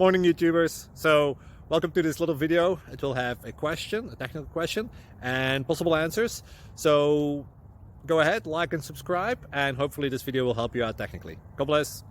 Morning, YouTubers. So welcome to this little video. It will have a question, a technical question, and possible answers. So go ahead, like and subscribe, and hopefully this video will help you out technically. God bless.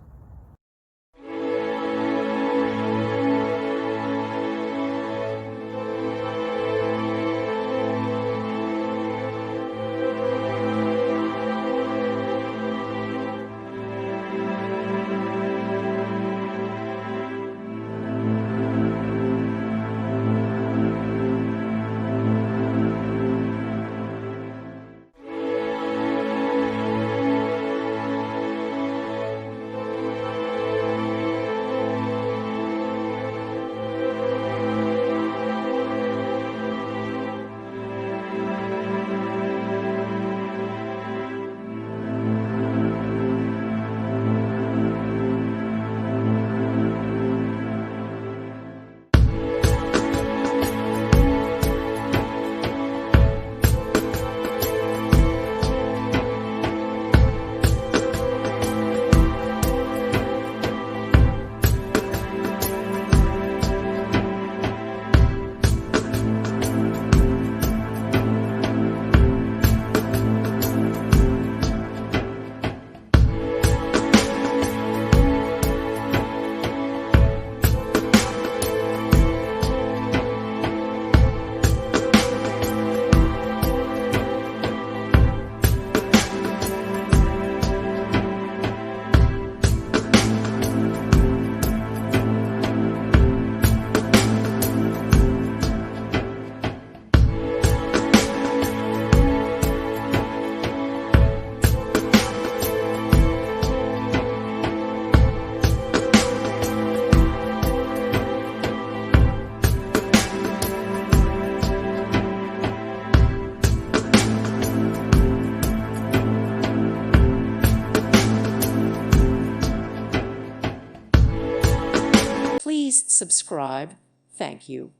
Please subscribe. Thank you.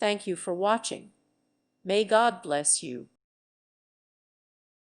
Thank you for watching. May God bless you.